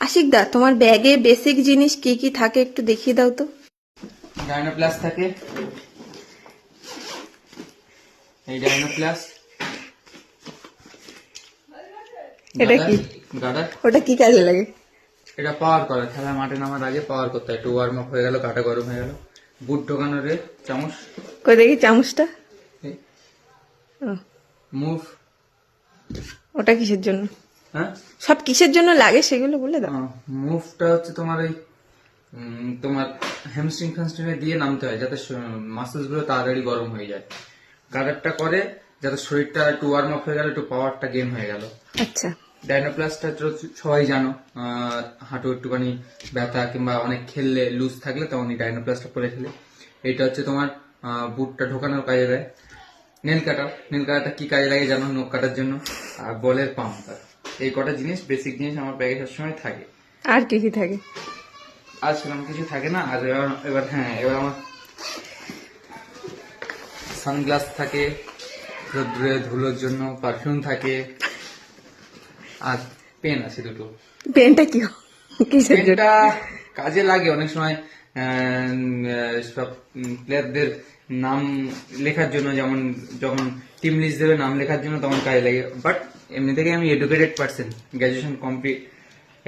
আশিক দা, তোমার ব্যাগে বেসিক জিনিস কি কি থাকে একটু দেখিয়ে দাও তো। ডাইনো প্লাস থাকে, এই ডাইনো প্লাস। এটা কি? গার্ডার। ওটা কি কাজে লাগে? এটা পাওয়ার করে, খেলা মাঠে নামার আগে পাওয়ার করতে হয়। একটু ওয়ার্ম আপ হয়ে গেল, গাটা গরম হয়ে গেল, বুট ঢোকানোর রে চামচ। কই দেখি চামচটা। ও, মুভ। ওটা কিসের জন্য? হ্যাঁ, সব কিসের জন্য লাগে সেগুলো বলে দাও। মুভটা হচ্ছে তোমার এই তোমার হ্যামস্ট্রিং ফ্যামস্ট্রিং দিয়ে নামতে হয়, যাতে মাসেলস গুলো তাড়াতাড়ি গরম হয়ে যায়। গার্ডারটা করে যাতে শরীরটা একটু ওয়ার্ম আপ হয়ে গেল, একটু পাওয়ারটা গেইন হয়ে গেল। আচ্ছা, ডাইনোপ্লাসটা তো সবাই জানো, হাঁটু একটুখানি ব্যথা কিংবা অনেক খেললে লুজ থাকলে তখন এই ডাইনোপ্লাসটা পরে খেলে। এটা হচ্ছে তোমার বুটটা ঢোকানোর কাজে দেয়। নেল কাটারটা কি কাজে লাগে জানো? নখ কাটার জন্য। আর বলের পাম্পার। এই কটা জিনিস, বেসিক জিনিস আমার ব্যাগে সবসময় থাকে। আর কি কি থাকে? আর সেরকম কিছু থাকে না। আর এবার আমার সানগ্লাস থাকে, রোদ্দুরে ধুলোর জন্য পারফিউম থাকে, আর পেন আছে দুটো। পেনটা কি কিসের জন্য? পেনটা কাজে লাগে অনেক সময়, সব প্লেয়ারদের নাম লেখার জন্য, যেমন যখন টিম লিস্ট দেবে নাম লেখার জন্য তখন কাজে লাগে। বাট এমনি থেকে আমি educated person, graduation complete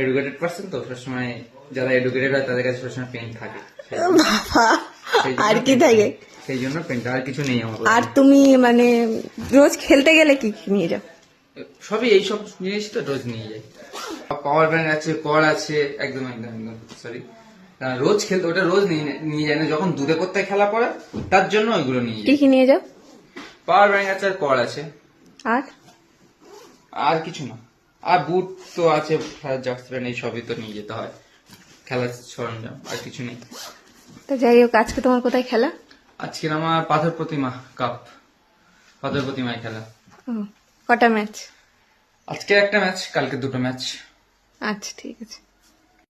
educated person, তো সবসময় যারা এডুকেটেড হয় তাদের কাছে সবসময় পেন থাকে। বাবা, সেই জন্য আর কি pen থাকে? সেই জন্য পেনটা, আর কিছু নেই আমার। আর তুমি মানে রোজ খেলতে গেলে কি কি নিয়ে যাও? সবই এইসব জিনিস তো রোজ নিয়ে যাই। পাওয়ার ব্যাংক আছে, কর আছে, একদম একদম একদম সরি। রোজ খেলতে ওটা রোজ নিয়ে যায় না, যখন দূরে করতে খেলা পড়ে তার জন্য ওইগুলো নিয়ে কি যাই। কি নিয়ে যাও? পাওয়ার ব্যাংক আছে আর কর আছে, আর আর কিছু না। আর বুট তো আছে, জার্সি প্যান্ট, এই সবই তো নিয়ে যেতে হয়, খেলার সরঞ্জাম, আর কিছু নেই। তো যাই হোক, আজকে তোমার কোথায় খেলা? আজকে আমার পাথর প্রতিমা কাপ, পাথর প্রতিমায় খেলা। ও, কটা ম্যাচ? আজকে একটা ম্যাচ, কালকে দুটো ম্যাচ। আচ্ছা, ঠিক আছে।